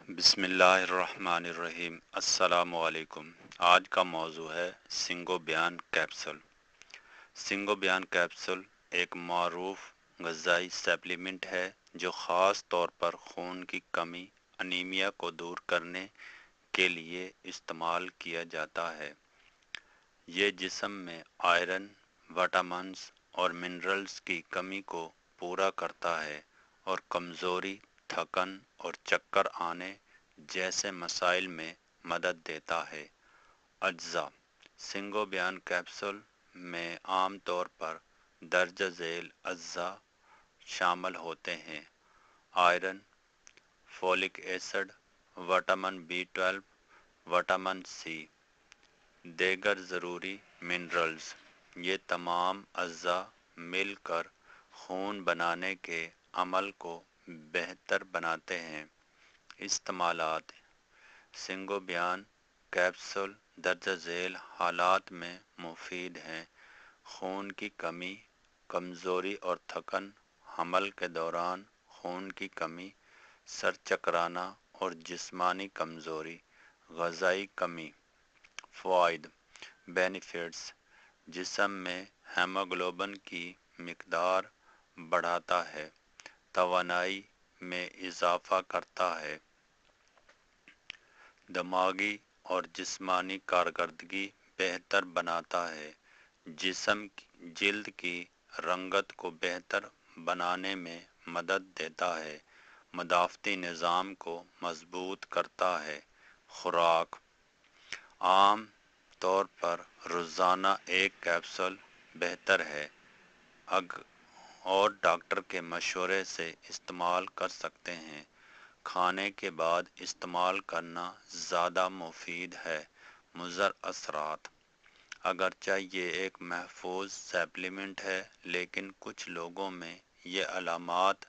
بسم اللہ الرحمن الرحیم۔ السلام علیکم۔ آج کا موضوع ہے سنگوبیان کیپسول۔ سنگوبیان کیپسول ایک معروف غذائی سپلیمنٹ ہے جو خاص طور پر خون کی کمی انیمیا کو دور کرنے کے لیے استعمال کیا جاتا ہے۔ یہ جسم میں آئرن، وٹامنز اور منرلز کی کمی کو پورا کرتا ہے اور کمزوری، تھکن اور چکر آنے جیسے مسائل میں مدد دیتا ہے۔ اجزاء: سنگوبیان کیپسول میں عام طور پر درجہ ذیل اجزاء شامل ہوتے ہیں: iron, folic acid, vitamin B12، vitamin C، دیگر ضروری منرلز۔ یہ تمام اجزاء مل کر خون بنانے کے عمل کو بہتر بناتے ہیں۔ استعمالات: سنگوبیان کیپسول درجہ ذیل حالات میں مفید ہیں: خون کی کمی، کمزوری اور تھکن، حمل کے دوران خون کی کمی، سر چکرانا اور جسمانی کمزوری، غذائی کمی۔ فوائد: بینیفٹس: جسم میں ہیموگلوبن کی مقدار بڑھاتا ہے، توانائی میں اضافہ کرتا ہے، دماغی اور جسمانی کارکردگی بہتر بناتا ہے، جلد کی رنگت کو بہتر بنانے میں مدد دیتا ہے، مدافعتی نظام کو مضبوط کرتا ہے۔ خوراک: عام طور پر روزانہ ایک کیپسول بہتر ہے اور ڈاکٹر کے مشورے سے استعمال کر سکتے ہیں۔ کھانے کے بعد استعمال کرنا زیادہ مفید ہے۔ مضر اثرات: اگرچہ یہ ایک محفوظ سپلیمنٹ ہے لیکن کچھ لوگوں میں یہ علامات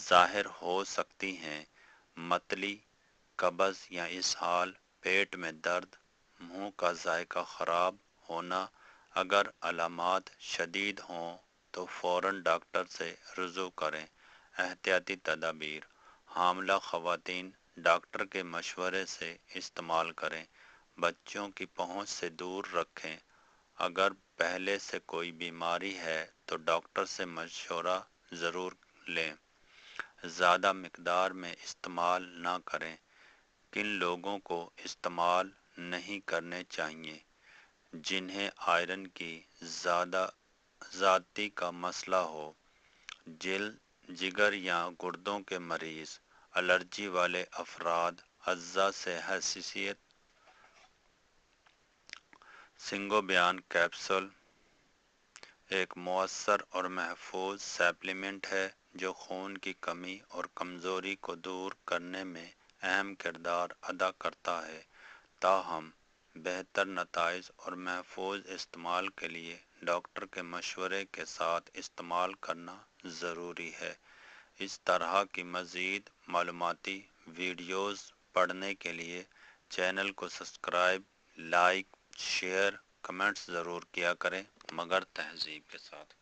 ظاہر ہو سکتی ہیں: متلی، قبض یا اسہال، پیٹ میں درد، منہ کا ذائقہ خراب ہونا۔ اگر علامات شدید ہوں تو فوراً ڈاکٹر سے رجوع کریں۔ احتیاطی تدابیر: حاملہ خواتین ڈاکٹر کے مشورے سے استعمال کریں، بچوں کی پہنچ سے دور رکھیں۔ اگر پہلے سے کوئی بیماری ہے تو ڈاکٹر سے مشورہ ضرور لیں۔ زیادہ مقدار میں استعمال نہ کریں۔ کن لوگوں کو استعمال نہیں کرنے چاہیے؟ جنہیں آئرن کی زیادتی کا مسئلہ ہو، جگر یا گردوں کے مریض، الرجی والے افراد، اجزاء سے حساسیت۔ سنگوبیان کیپسول ایک مؤثر اور محفوظ سپلیمنٹ ہے جو خون کی کمی اور کمزوری کو دور کرنے میں اہم کردار ادا کرتا ہے۔ تاہم بہتر نتائج اور محفوظ استعمال کے لیے ڈاکٹر کے مشورے کے ساتھ استعمال کرنا ضروری ہے۔ اس طرح کی مزید معلوماتی ویڈیوز پڑھنے کے لیے چینل کو سبسکرائب، لائک، شیئر، کمنٹس ضرور کیا کریں، مگر تہذیب کے ساتھ۔